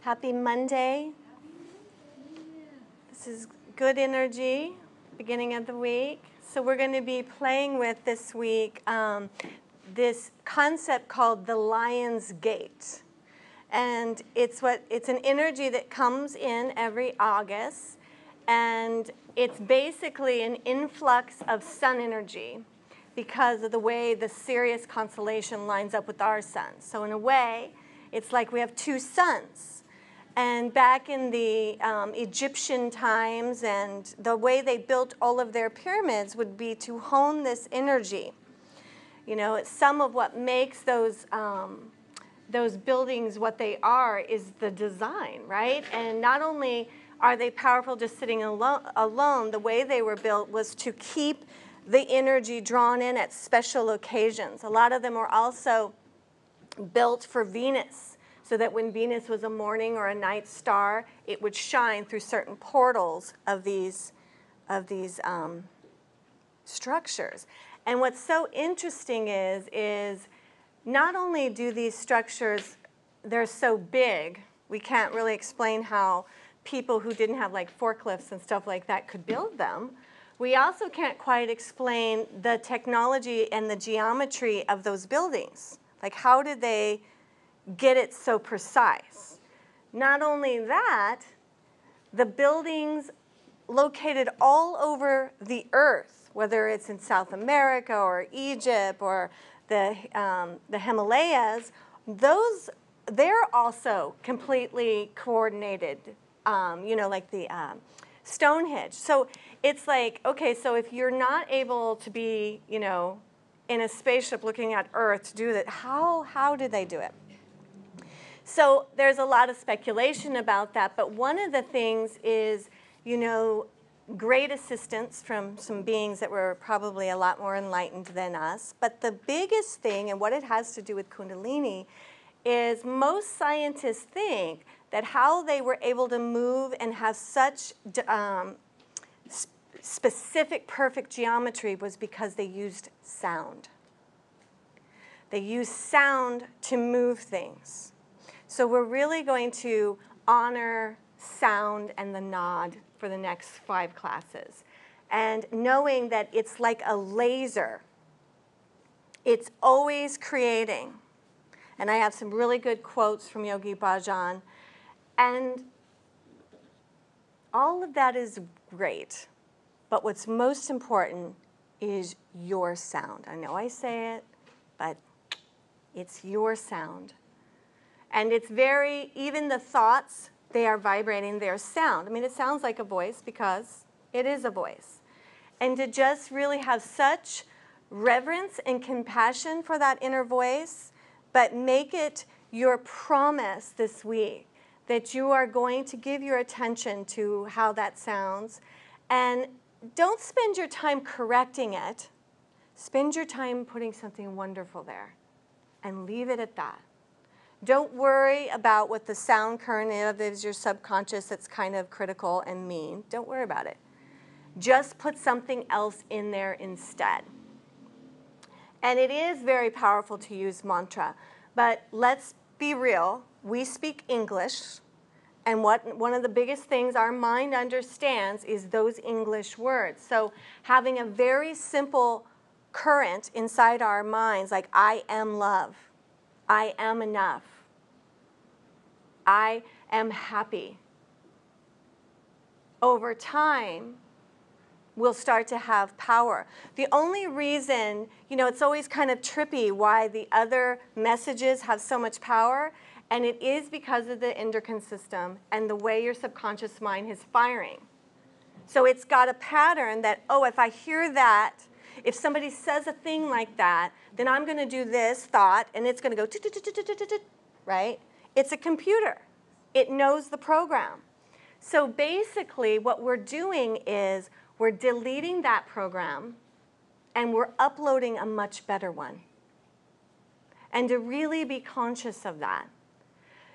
Happy Monday. This is good energy, beginning of the week. So we're going to be playing with this week this concept called the Lion's Gate. And it's an energy that comes in every August. And it's basically an influx of sun energy because of the way the Sirius constellation lines up with our sun. So in a way, it's like we have two suns. And back in the Egyptian times, and the way they built all of their pyramids would be to hone this energy. You know, it's some of what makes those buildings what they are is the design, right? And not only are they powerful just sitting alone, the way they were built was to keep the energy drawn in at special occasions. A lot of them were also built for Venus, so that when Venus was a morning or a night star, it would shine through certain portals of these structures. And what's so interesting is not only do these structures, they're so big, we can't really explain how people who didn't have like forklifts and stuff like that could build them. We also can't quite explain the technology and the geometry of those buildings. Like, how did they get it so precise? Not only that, the buildings located all over the earth, whether it's in South America or Egypt or the Himalayas, they're also completely coordinated, like the Stonehenge. So it's like, okay, so if you're not able to be, in a spaceship looking at Earth to do that, how did they do it? So there's a lot of speculation about that, but one of the things is, great assistance from some beings that were probably a lot more enlightened than us. But the biggest thing, and what it has to do with Kundalini, is most scientists think that how they were able to move and have such specific, perfect geometry was because they used sound. They used sound to move things. So we're really going to honor sound and the nod for the next 5 classes. And knowing that it's like a laser. It's always creating. And I have some really good quotes from Yogi Bhajan. And all of that is great. But what's most important is your sound. I know I say it, but it's your sound. And it's even the thoughts, they are vibrating their sound. I mean, it sounds like a voice because it is a voice. And to just really have such reverence and compassion for that inner voice, but make it your promise this week that you are going to give your attention to how that sounds. And don't spend your time correcting it. Spend your time putting something wonderful there and leave it at that. Don't worry about what the sound current is, your subconscious that's kind of critical and mean. Don't worry about it. Just put something else in there instead. And it is very powerful to use mantra. But let's be real. We speak English. And one of the biggest things our mind understands is those English words. So having a very simple current inside our minds, like I am love. I am enough. I am happy. Over time, we'll start to have power. The only reason, it's always kind of trippy why the other messages have so much power, and it is because of the endocrine system and the way your subconscious mind is firing. So it's got a pattern that, if I hear that, if somebody says a thing like that, then I'm going to do this thought, and it's going to go, right? It's a computer. It knows the program. So basically, what we're doing is we're deleting that program, and we're uploading a much better one. And to really be conscious of that.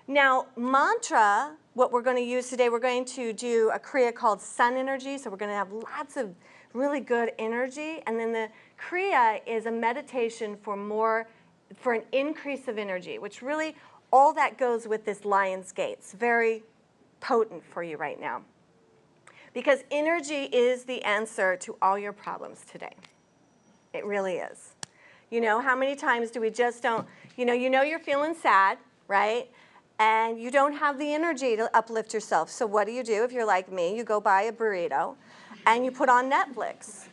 Now, mantra, what we're going to use today, we're going to do a kriya called sun energy. So we're going to have lots of really good energy. And then the kriya is a meditation for an increase of energy, which really all that goes with this Lion's Gate. It's very potent for you right now. Because energy is the answer to all your problems today. It really is. You know, how many times do we just don't, you know you're feeling sad, right? And you don't have the energy to uplift yourself. So what do? If you're like me, you go buy a burrito and you put on Netflix.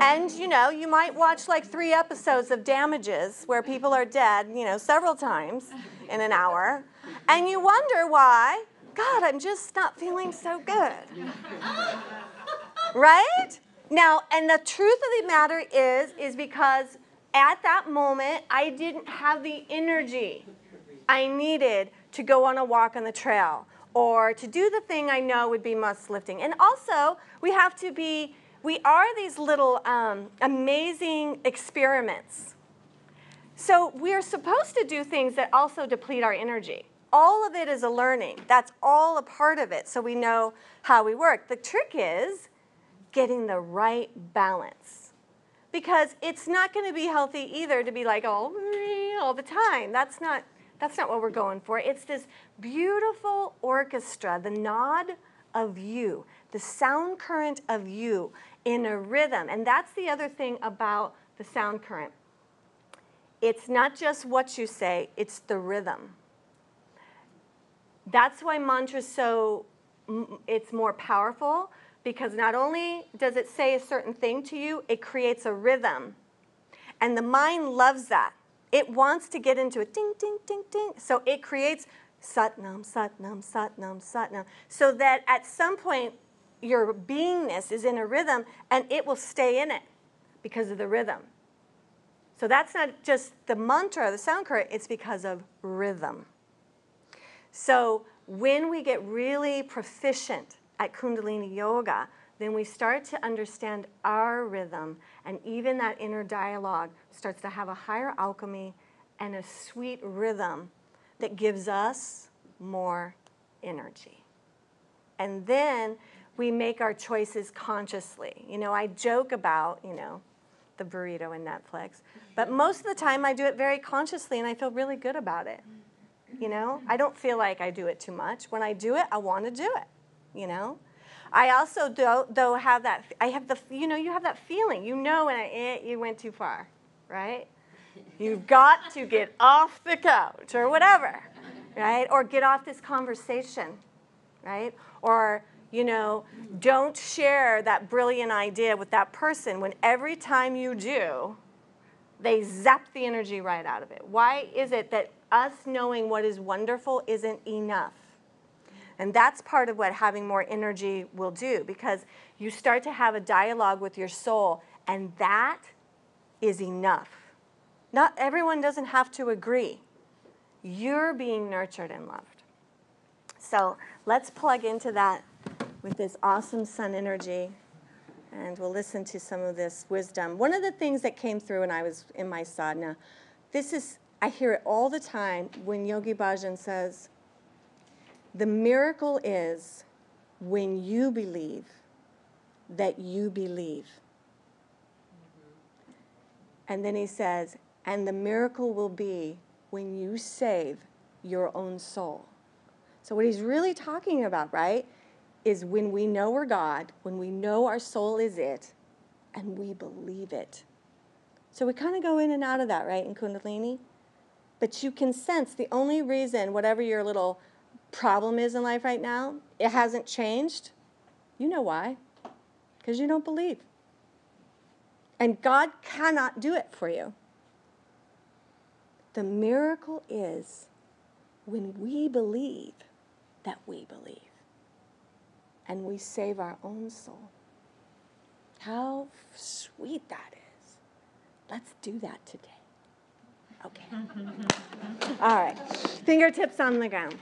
And, you might watch like 3 episodes of Damages where people are dead, several times in an hour. And you wonder why, God, I'm just not feeling so good. Right? Now, and the truth of the matter is because at that moment, I didn't have the energy I needed to go on a walk on the trail or to do the thing I know would be muscle lifting. And also, we are these little amazing experiments. So we're supposed to do things that also deplete our energy. All of it is a learning. That's all a part of it, so we know how we work. The trick is getting the right balance. Because it's not going to be healthy either to be like all the time. That's not what we're going for. It's this beautiful orchestra, the nod of you, the sound current of you in a rhythm. And that's the other thing about the sound current. It's not just what you say, it's the rhythm. That's why mantra's it's more powerful, because not only does it say a certain thing to you, it creates a rhythm. And the mind loves that. It wants to get into a ding, ding, ding, ding. So it creates Satnam, Satnam, Satnam, Satnam. So that at some point, your beingness is in a rhythm, and it will stay in it because of the rhythm. So that's not just the mantra, the sound current, it's because of rhythm. So when we get really proficient at Kundalini Yoga, then we start to understand our rhythm, and even that inner dialogue starts to have a higher alchemy and a sweet rhythm that gives us more energy. And then we make our choices consciously. I joke about, the burrito and Netflix, but most of the time I do it very consciously, and I feel really good about it. I don't feel like I do it too much. When I do it, I want to do it, I also though have that, you have that feeling, when you went too far, right? You've got to get off the couch or whatever, right? Or get off this conversation, right? Or, don't share that brilliant idea with that person when every time you do, they zap the energy right out of it. Why is it that us knowing what is wonderful isn't enough? And that's part of what having more energy will do, because you start to have a dialogue with your soul, and that is enough. Not everyone doesn't have to agree. You're being nurtured and loved. So let's plug into that with this awesome sun energy, and we'll listen to some of this wisdom. One of the things that came through when I was in my sadhana, I hear it all the time when Yogi Bhajan says, the miracle is when you believe that you believe. And then he says, and the miracle will be when you save your own soul. So what he's really talking about, right, is when we know we're God, when we know our soul is it, and we believe it. So we kind of go in and out of that, right, in Kundalini? But you can sense the only reason, whatever your little problem is in life right now, it hasn't changed. You know why? Because you don't believe. And God cannot do it for you. The miracle is when we believe that we believe. And we save our own soul. How sweet that is. Let's do that today. Okay. All right. Fingertips on the ground.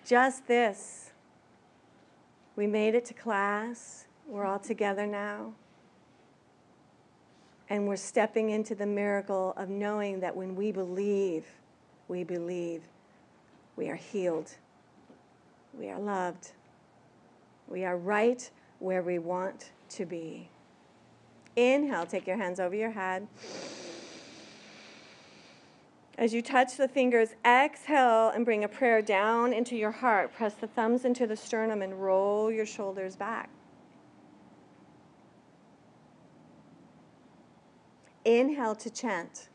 Just this. We made it to class. We're all together now. And we're stepping into the miracle of knowing that when we believe, we are healed. We are loved. We are right where we want to be. Inhale, take your hands over your head. As you touch the fingers, exhale and bring a prayer down into your heart. Press the thumbs into the sternum and roll your shoulders back. Inhale to chant.